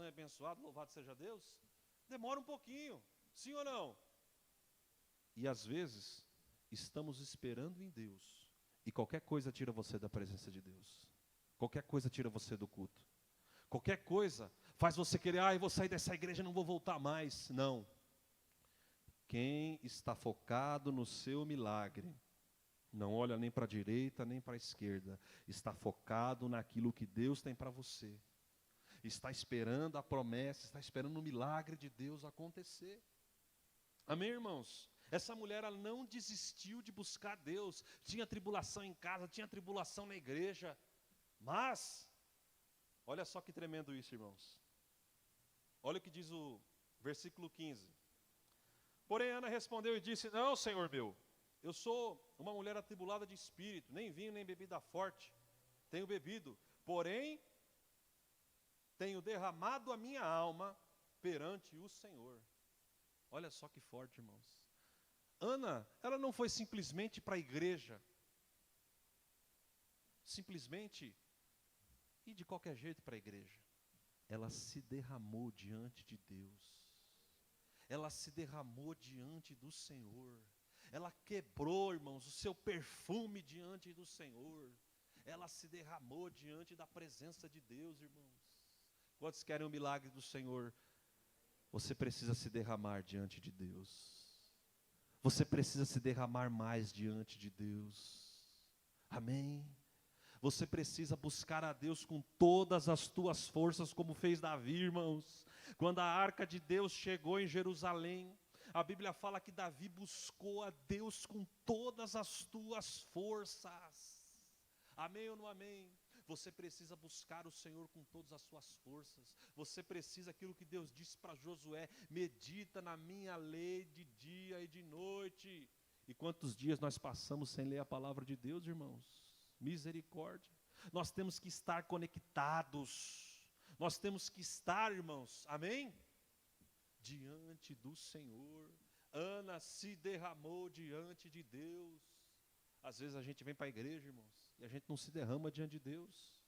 abençoada, louvado seja Deus, demora um pouquinho, sim ou não? E às vezes, estamos esperando em Deus, e qualquer coisa tira você da presença de Deus. Qualquer coisa tira você do culto. Qualquer coisa faz você querer, eu vou sair dessa igreja e não vou voltar mais. Não. Quem está focado no seu milagre, não olha nem para a direita, nem para a esquerda. Está focado naquilo que Deus tem para você. Está esperando a promessa, está esperando o milagre de Deus acontecer. Amém, irmãos? Essa mulher, ela não desistiu de buscar Deus. Tinha tribulação em casa, tinha tribulação na igreja. Mas, olha só que tremendo isso, irmãos. Olha o que diz o versículo 15. Porém, Ana respondeu e disse, não, Senhor meu, eu sou uma mulher atribulada de espírito, nem vinho, nem bebida forte tenho bebido, porém, tenho derramado a minha alma perante o Senhor. Olha só que forte, irmãos. Ana, ela não foi simplesmente para a igreja, simplesmente ir de qualquer jeito para a igreja. Ela se derramou diante de Deus. Ela se derramou diante do Senhor. Ela quebrou, irmãos, o seu perfume diante do Senhor. Ela se derramou diante da presença de Deus, irmãos. Quantos querem o milagre do Senhor? Você precisa se derramar diante de Deus. Você precisa se derramar mais diante de Deus. Amém? Você precisa buscar a Deus com todas as tuas forças, como fez Davi, irmãos. Quando a arca de Deus chegou em Jerusalém, a Bíblia fala que Davi buscou a Deus com todas as tuas forças. Amém ou não amém? Você precisa buscar o Senhor com todas as suas forças. Você precisa, aquilo que Deus disse para Josué, medita na minha lei de dia e de noite. E quantos dias nós passamos sem ler a palavra de Deus, irmãos? Misericórdia. Nós temos que estar conectados. Nós temos que estar, irmãos, amém? Diante do Senhor. Ana se derramou diante de Deus. Às vezes a gente vem para a igreja, irmãos, e a gente não se derrama diante de Deus.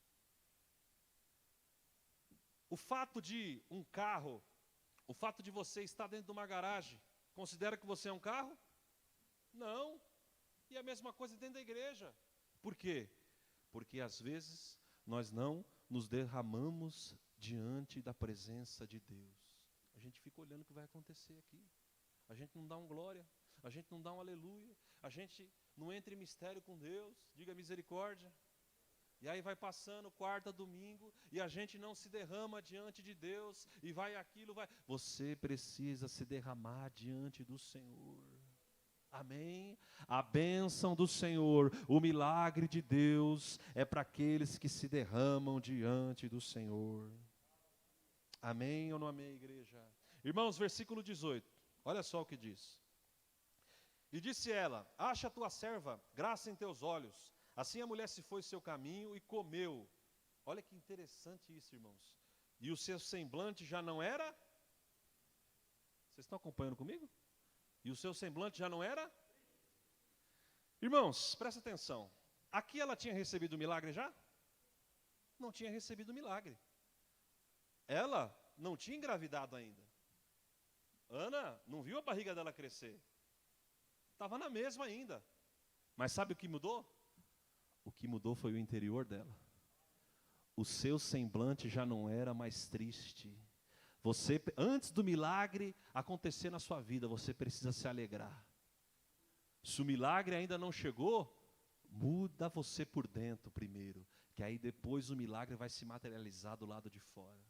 O fato de um carro, o fato de você estar dentro de uma garagem, considera que você é um carro? Não. E a mesma coisa dentro da igreja. Por quê? Porque às vezes nós não nos derramamos diante da presença de Deus. A gente fica olhando o que vai acontecer aqui. A gente não dá um glória, a gente não dá um aleluia, a gente não entra em mistério com Deus, diga misericórdia. E aí vai passando quarta, domingo, e a gente não se derrama diante de Deus, e vai aquilo, vai. Você precisa se derramar diante do Senhor. Amém? A bênção do Senhor, o milagre de Deus é para aqueles que se derramam diante do Senhor. Amém ou não amém, igreja? Irmãos, versículo 18, olha só o que diz. E disse ela, acha a tua serva graça em teus olhos. Assim a mulher se foi seu caminho e comeu. Olha que interessante isso, irmãos. E o seu semblante já não era? Vocês estão acompanhando comigo? E o seu semblante já não era? Irmãos, presta atenção. Aqui ela tinha recebido o milagre já? Não tinha recebido o milagre. Ela não tinha engravidado ainda. Ana não viu a barriga dela crescer. Estava na mesma ainda. Mas sabe o que mudou? O que mudou foi o interior dela. O seu semblante já não era mais triste. Você, antes do milagre acontecer na sua vida, você precisa se alegrar. Se o milagre ainda não chegou, muda você por dentro primeiro, que aí depois o milagre vai se materializar do lado de fora.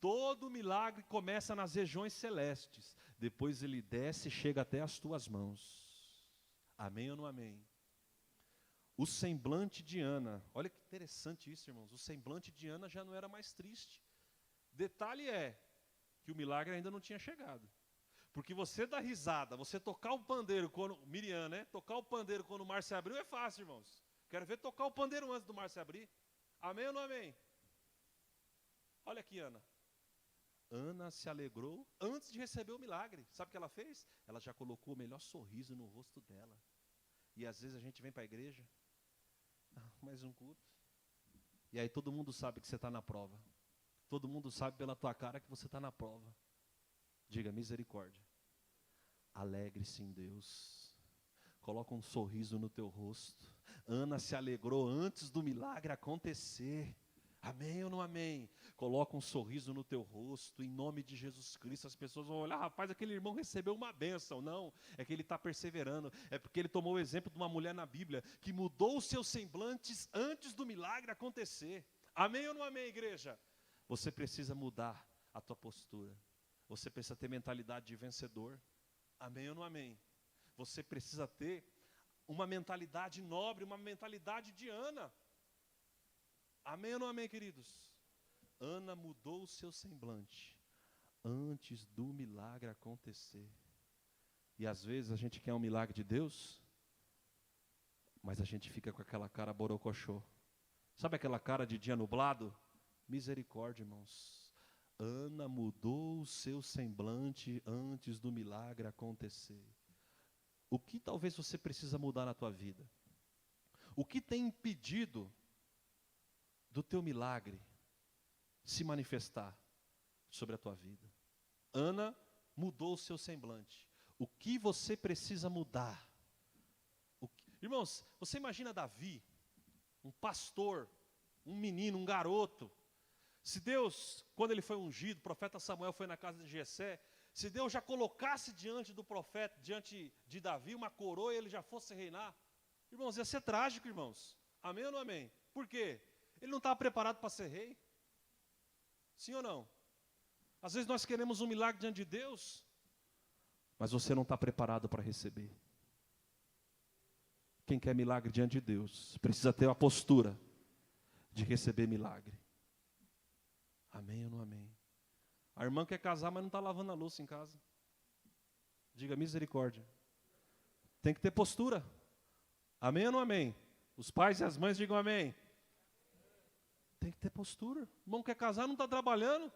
Todo milagre começa nas regiões celestes. Depois ele desce e chega até as tuas mãos. Amém ou não amém? O semblante de Ana. Olha que interessante isso, irmãos. O semblante de Ana já não era mais triste. Detalhe é que o milagre ainda não tinha chegado. Porque você dá risada, você tocar o pandeiro quando... Miriam, né? Tocar o pandeiro quando o mar se abriu é fácil, irmãos. Quero ver tocar o pandeiro antes do mar se abrir. Amém ou não amém? Olha aqui, Ana. Ana se alegrou antes de receber o milagre. Sabe o que ela fez? Ela já colocou o melhor sorriso no rosto dela. E às vezes a gente vem para a igreja, mais um culto. E aí todo mundo sabe que você está na prova. Todo mundo sabe pela tua cara que você está na prova. Diga misericórdia. Alegre-se em Deus. Coloca um sorriso no teu rosto. Ana se alegrou antes do milagre acontecer. Amém ou não amém? Coloca um sorriso no teu rosto, em nome de Jesus Cristo. As pessoas vão olhar, rapaz, aquele irmão recebeu uma bênção. Não, é que ele está perseverando. É porque ele tomou o exemplo de uma mulher na Bíblia que mudou os seus semblantes antes do milagre acontecer. Amém ou não amém, igreja? Você precisa mudar a tua postura. Você precisa ter mentalidade de vencedor. Amém ou não amém? Você precisa ter uma mentalidade nobre, uma mentalidade de Ana. Amém ou não amém, queridos? Ana mudou o seu semblante antes do milagre acontecer. E às vezes a gente quer um milagre de Deus, mas a gente fica com aquela cara borocochô. Sabe aquela cara de dia nublado? Misericórdia, irmãos. Ana mudou o seu semblante antes do milagre acontecer. O que talvez você precisa mudar na tua vida? O que tem impedido do teu milagre se manifestar sobre a tua vida? Ana mudou o seu semblante. O que você precisa mudar? Irmãos, você imagina Davi, um pastor, um menino, um garoto. Se Deus, quando ele foi ungido, o profeta Samuel foi na casa de Jessé, se Deus já colocasse diante do profeta, diante de Davi, uma coroa e ele já fosse reinar, irmãos, ia ser trágico, irmãos. Amém ou não amém? Por quê? Ele não estava preparado para ser rei? Sim ou não? Às vezes nós queremos um milagre diante de Deus, mas você não está preparado para receber. Quem quer milagre diante de Deus, precisa ter a postura de receber milagre. Amém ou não amém? A irmã quer casar, mas não está lavando a louça em casa. Diga misericórdia. Tem que ter postura. Amém ou não amém? Os pais e as mães digam amém. Tem que ter postura. O irmão quer casar, não está trabalhando.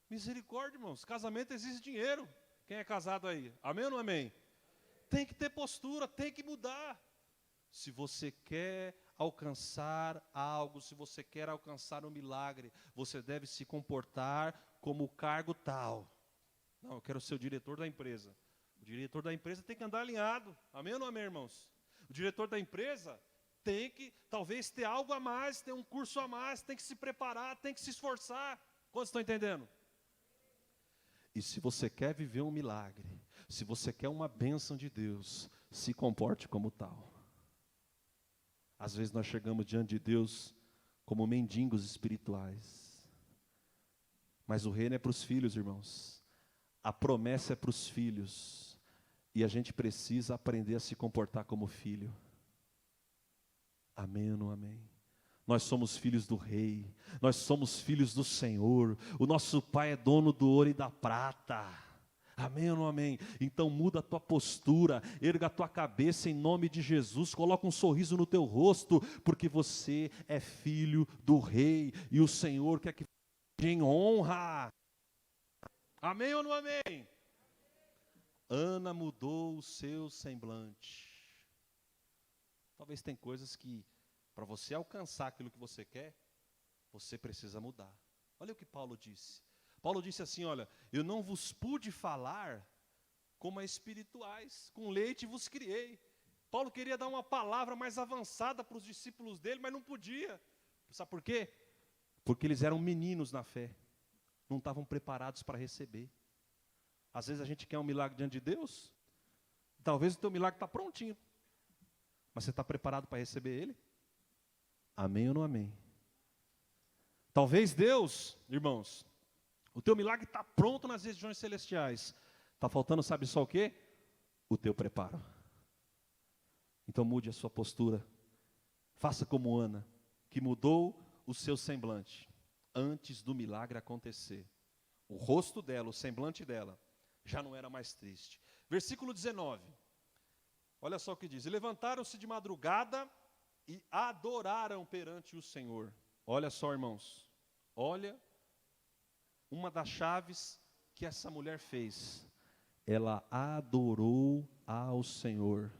Misericórdia, irmãos. Casamento exige dinheiro. Quem é casado aí? Amém ou não amém? Tem que ter postura, tem que mudar. Se você quer alcançar algo, se você quer alcançar um milagre, você deve se comportar como o cargo tal. Não, eu quero ser o diretor da empresa. O diretor da empresa tem que andar alinhado. Amém ou não amém, irmãos? O diretor da empresa tem que, talvez, ter algo a mais, ter um curso a mais, tem que se preparar, tem que se esforçar. Quantos estão entendendo? E se você quer viver um milagre, se você quer uma bênção de Deus, se comporte como tal. Às vezes nós chegamos diante de Deus como mendigos espirituais. Mas o reino é para os filhos, irmãos. A promessa é para os filhos. E a gente precisa aprender a se comportar como filho. Amém ou não amém? Nós somos filhos do Rei. Nós somos filhos do Senhor. O nosso Pai é dono do ouro e da prata. Amém ou não amém? Então muda a tua postura, erga a tua cabeça em nome de Jesus, coloca um sorriso no teu rosto, porque você é filho do Rei, e o Senhor quer que em honra. Amém ou não amém? Ana mudou o seu semblante. Talvez tem coisas que, para você alcançar aquilo que você quer, você precisa mudar. Olha o que Paulo disse. Paulo disse assim, olha, eu não vos pude falar como a espirituais, com leite vos criei. Paulo queria dar uma palavra mais avançada para os discípulos dele, mas não podia. Sabe por quê? Porque eles eram meninos na fé, não estavam preparados para receber. Às vezes a gente quer um milagre diante de Deus, talvez o teu milagre está prontinho, mas você está preparado para receber ele? Amém ou não amém? Talvez Deus, irmãos, O teu milagre está pronto nas regiões celestiais. Está faltando, sabe só o quê? O teu preparo. Então mude a sua postura. Faça como Ana, que mudou o seu semblante antes do milagre acontecer. O rosto dela, o semblante dela, já não era mais triste. Versículo 19. Olha só o que diz. E levantaram-se de madrugada e adoraram perante o Senhor. Olha só, irmãos. Olha uma das chaves que essa mulher fez. Ela adorou ao Senhor.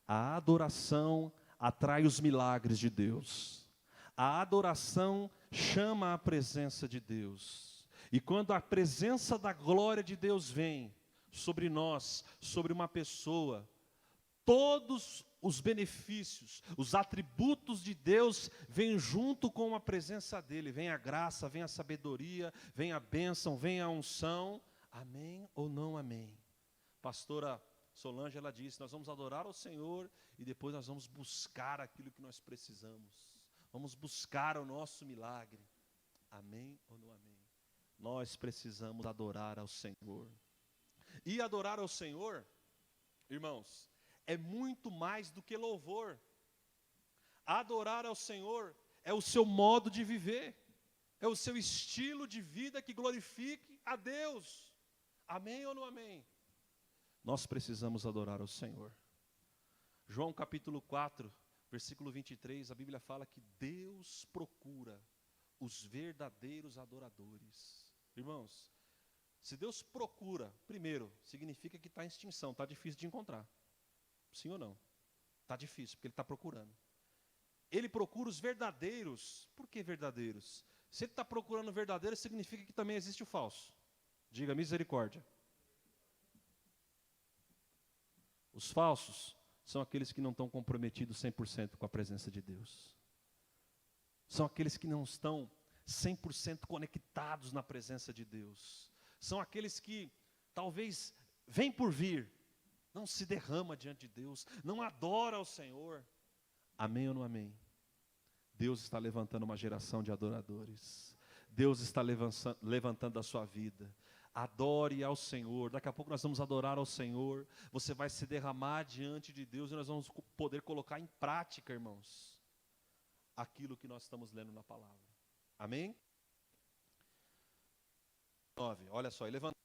A adoração atrai os milagres de Deus. A adoração chama a presença de Deus. E quando a presença da glória de Deus vem sobre nós, sobre uma pessoa, todos os benefícios, os atributos de Deus vêm junto com a presença dEle. Vem a graça, vem a sabedoria, vem a bênção, vem a unção. Amém ou não amém? Pastora Solange, ela disse, nós vamos adorar ao Senhor e depois nós vamos buscar aquilo que nós precisamos. Vamos buscar o nosso milagre. Amém ou não amém? Nós precisamos adorar ao Senhor. E adorar ao Senhor, irmãos, é muito mais do que louvor. Adorar ao Senhor é o seu modo de viver. É o seu estilo de vida que glorifique a Deus. Amém ou não amém? Nós precisamos adorar ao Senhor. João capítulo 4, versículo 23, a Bíblia fala que Deus procura os verdadeiros adoradores. Irmãos, se Deus procura, primeiro, significa que está em extinção, está difícil de encontrar. Sim ou não? Está difícil, porque Ele está procurando. Ele procura os verdadeiros. Por que verdadeiros? Se Ele está procurando verdadeiros, significa que também existe o falso. Diga misericórdia. Os falsos são aqueles que não estão comprometidos 100% com a presença de Deus. São aqueles que não estão 100% conectados na presença de Deus. São aqueles que talvez vêm por vir, não se derrama diante de Deus, não adora ao Senhor. Amém ou não amém? Deus está levantando uma geração de adoradores. Deus está levantando a sua vida. Adore ao Senhor. Daqui a pouco nós vamos adorar ao Senhor. Você vai se derramar diante de Deus e nós vamos poder colocar em prática, irmãos, aquilo que nós estamos lendo na palavra. Amém? 9. Olha só, e levantaram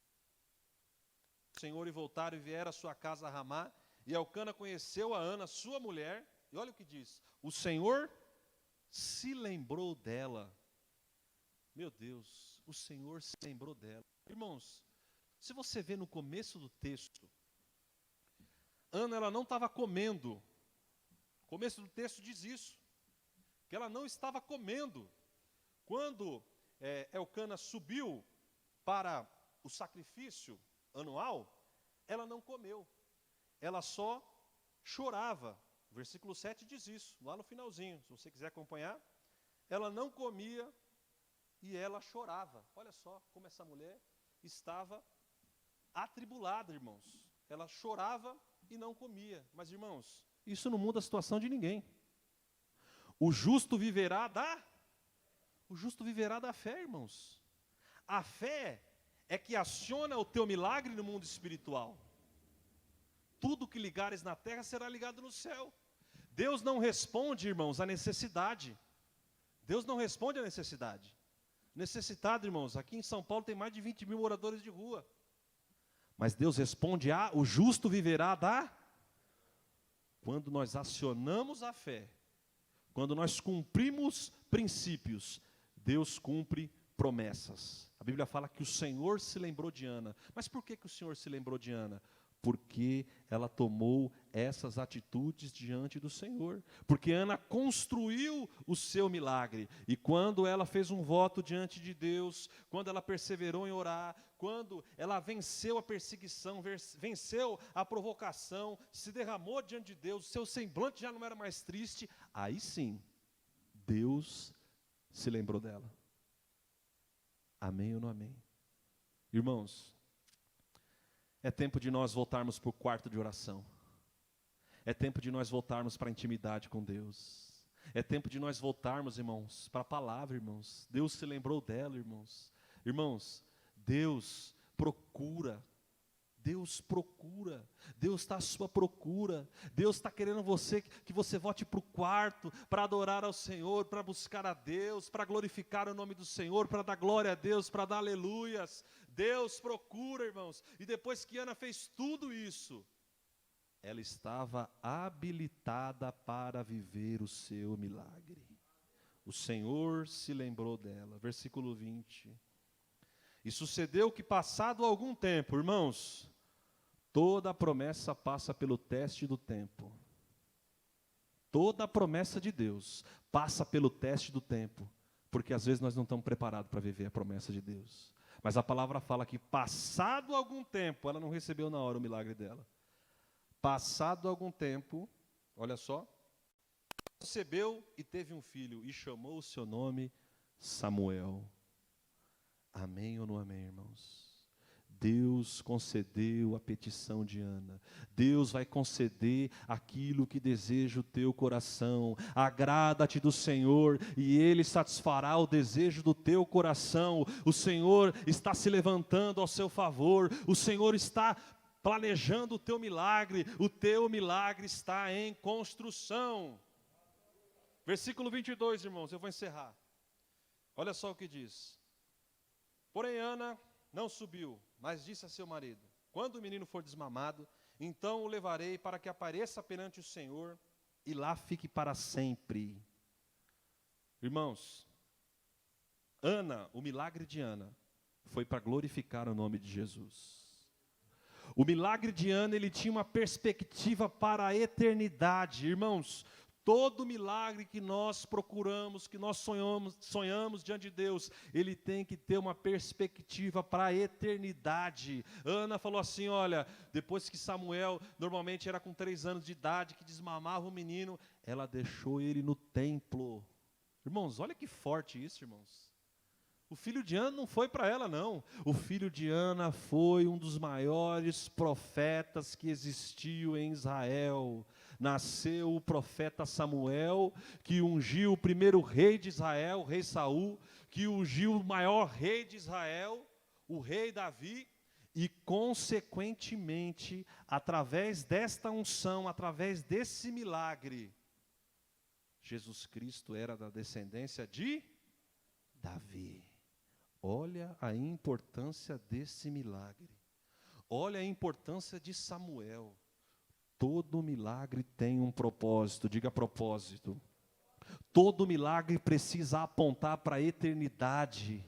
o Senhor e voltaram e vieram à sua casa a Ramá, e Elcana conheceu a Ana, sua mulher, e olha o que diz: o Senhor se lembrou dela. Meu Deus, o Senhor se lembrou dela. Irmãos, se você vê no começo do texto, Ana, ela não estava comendo. O começo do texto diz isso, que ela não estava comendo. Quando Elcana subiu para o sacrifício anual, ela não comeu. Ela só chorava. O versículo 7 diz isso, lá no finalzinho, se você quiser acompanhar. Ela não comia e ela chorava. Olha só como essa mulher estava atribulada, irmãos. Ela chorava e não comia. Mas, irmãos, isso não muda a situação de ninguém. O justo viverá da fé, irmãos. A fé é que aciona o teu milagre no mundo espiritual. Tudo que ligares na terra será ligado no céu. Deus não responde, irmãos, à necessidade. Deus não responde à necessidade. Necessitado, irmãos, aqui em São Paulo tem mais de 20 mil moradores de rua. Mas Deus responde o justo viverá quando nós acionamos a fé, quando nós cumprimos princípios, Deus cumpre promessas. A Bíblia fala que o Senhor se lembrou de Ana. Mas por que o Senhor se lembrou de Ana? Porque ela tomou essas atitudes diante do Senhor. Porque Ana construiu o seu milagre. E quando ela fez um voto diante de Deus, quando ela perseverou em orar, quando ela venceu a perseguição, venceu a provocação, se derramou diante de Deus, seu semblante já não era mais triste, aí sim, Deus se lembrou dela. Amém ou não amém? Irmãos, é tempo de nós voltarmos para o quarto de oração. É tempo de nós voltarmos para a intimidade com Deus. É tempo de nós voltarmos, irmãos, para a palavra, irmãos. Deus se lembrou dela, irmãos. Irmãos, Deus procura. Deus procura, Deus está à sua procura, Deus está querendo que você volte para o quarto, para adorar ao Senhor, para buscar a Deus, para glorificar o nome do Senhor, para dar glória a Deus, para dar aleluias. Deus procura, irmãos, e depois que Ana fez tudo isso, ela estava habilitada para viver o seu milagre. O Senhor se lembrou dela, versículo 20. E sucedeu que passado algum tempo, irmãos, toda a promessa passa pelo teste do tempo. Toda a promessa de Deus passa pelo teste do tempo, porque às vezes nós não estamos preparados para viver a promessa de Deus. Mas a palavra fala que passado algum tempo, ela não recebeu na hora o milagre dela. Passado algum tempo, olha só, recebeu e teve um filho, e chamou o seu nome Samuel. Amém ou não amém, irmãos? Deus concedeu a petição de Ana. Deus vai conceder aquilo que deseja o teu coração. Agrada-te do Senhor e Ele satisfará o desejo do teu coração. O Senhor está se levantando ao seu favor. O Senhor está planejando o teu milagre. O teu milagre está em construção. Versículo 22, irmãos, eu vou encerrar. Olha só o que diz. Porém, Ana não subiu, mas disse a seu marido: quando o menino for desmamado, então o levarei para que apareça perante o Senhor e lá fique para sempre. Irmãos, Ana, o milagre de Ana, foi para glorificar o nome de Jesus. O milagre de Ana, ele tinha uma perspectiva para a eternidade. Irmãos, todo milagre que nós procuramos, que nós sonhamos diante de Deus, ele tem que ter uma perspectiva para a eternidade. Ana falou assim, olha, depois que Samuel, normalmente era com 3 anos de idade, que desmamava o menino, ela deixou ele no templo. Irmãos, olha que forte isso, irmãos. O filho de Ana não foi para ela, não. O filho de Ana foi um dos maiores profetas que existiu em Israel. Nasceu o profeta Samuel, que ungiu o primeiro rei de Israel, o rei Saul, que ungiu o maior rei de Israel, o rei Davi, e consequentemente, através desta unção, através desse milagre, Jesus Cristo era da descendência de Davi. Olha a importância desse milagre. Olha a importância de Samuel. Todo milagre tem um propósito, diga propósito. Todo milagre precisa apontar para a eternidade.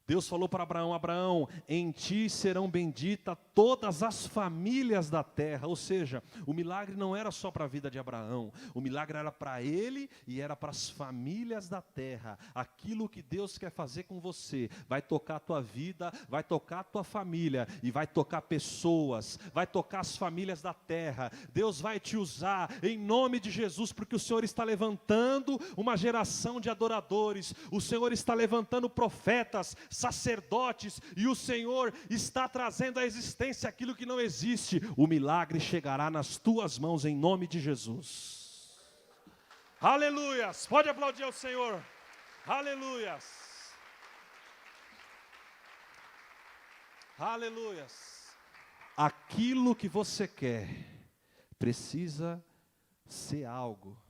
Deus falou para Abraão, Abraão, em ti serão benditas todas as famílias da terra. Ou seja, o milagre não era só para a vida de Abraão, o milagre era para ele e era para as famílias da terra. Aquilo que Deus quer fazer com você, vai tocar a tua vida, vai tocar a tua família, e vai tocar pessoas, vai tocar as famílias da terra. Deus vai te usar em nome de Jesus, porque o Senhor está levantando uma geração de adoradores, o Senhor está levantando profetas, sacerdotes, e o Senhor está trazendo à existência aquilo que não existe. O milagre chegará nas tuas mãos em nome de Jesus. Aleluias, pode aplaudir ao Senhor. Aleluias. Aleluias. Aquilo que você quer precisa ser algo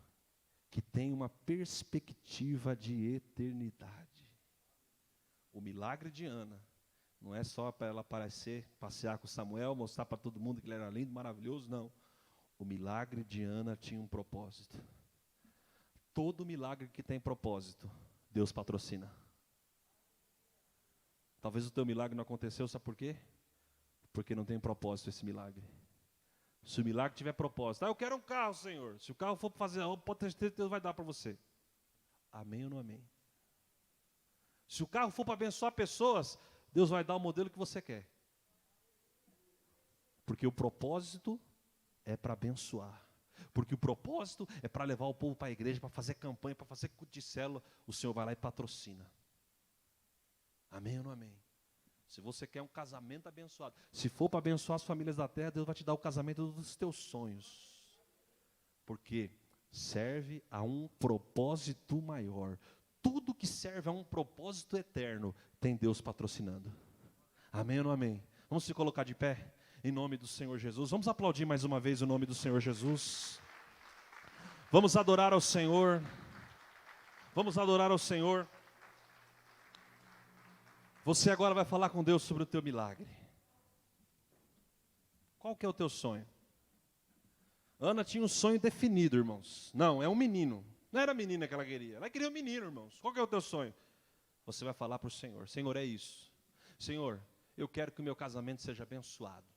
que tem uma perspectiva de eternidade. O milagre de Ana não é só para ela aparecer, passear com Samuel, mostrar para todo mundo que ele era lindo, maravilhoso, não. O milagre de Ana tinha um propósito. Todo milagre que tem propósito, Deus patrocina. Talvez o teu milagre não aconteceu, sabe por quê? Porque não tem propósito esse milagre. Se o milagre tiver propósito, eu quero um carro, Senhor. Se o carro for para fazer algo, pode ter certeza que Deus vai dar para você. Amém ou não amém? Se o carro for para abençoar pessoas, Deus vai dar o modelo que você quer. Porque o propósito é para abençoar. Porque o propósito é para levar o povo para a igreja, para fazer campanha, para fazer culto de célula. O Senhor vai lá e patrocina. Amém ou não amém? Se você quer um casamento abençoado, se for para abençoar as famílias da terra, Deus vai te dar o casamento dos teus sonhos. Porque serve a um propósito maior. Tudo que serve a um propósito eterno tem Deus patrocinando. Amém ou não amém? Vamos se colocar de pé em nome do Senhor Jesus. Vamos aplaudir mais uma vez o nome do Senhor Jesus. Vamos adorar ao Senhor. Vamos adorar ao Senhor. Você agora vai falar com Deus sobre o teu milagre. Qual que é o teu sonho? Ana tinha um sonho definido, irmãos. Não, é um menino. Não era a menina que ela queria. Ela queria um menino, irmãos. Qual que é o teu sonho? Você vai falar para o Senhor. Senhor, é isso. Senhor, eu quero que o meu casamento seja abençoado.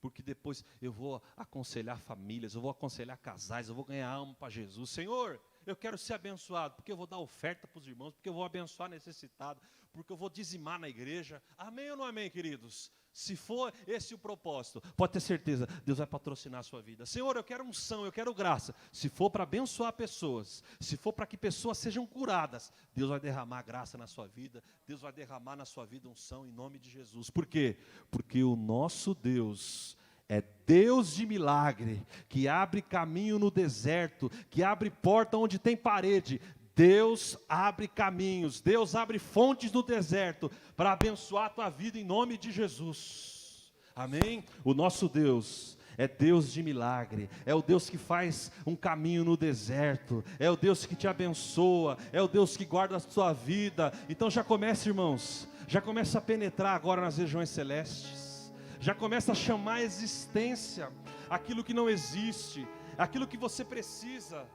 Porque depois eu vou aconselhar famílias, eu vou aconselhar casais, eu vou ganhar alma para Jesus. Senhor, eu quero ser abençoado, porque eu vou dar oferta para os irmãos, porque eu vou abençoar necessitado, porque eu vou dizimar na igreja. Amém ou não amém, queridos? Se for esse o propósito, pode ter certeza, Deus vai patrocinar a sua vida. Senhor, eu quero unção, eu quero graça. Se for para abençoar pessoas, se for para que pessoas sejam curadas, Deus vai derramar graça na sua vida, Deus vai derramar na sua vida unção em nome de Jesus. Por quê? Porque o nosso Deus é Deus de milagre, que abre caminho no deserto, que abre porta onde tem parede. Deus abre caminhos, Deus abre fontes no deserto para abençoar a tua vida em nome de Jesus. Amém? O nosso Deus é Deus de milagre, é o Deus que faz um caminho no deserto, é o Deus que te abençoa, é o Deus que guarda a tua vida. Então já começa, irmãos, já começa a penetrar agora nas regiões celestes, já começa a chamar a existência aquilo que não existe, aquilo que você precisa.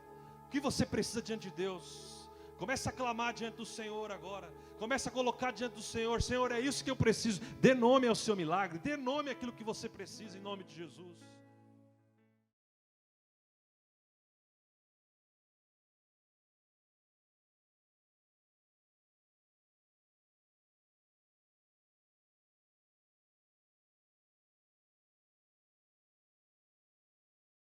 O que você precisa diante de Deus? Começa a clamar diante do Senhor agora. Começa a colocar diante do Senhor. Senhor, é isso que eu preciso. Dê nome ao seu milagre. Dê nome àquilo que você precisa em nome de Jesus.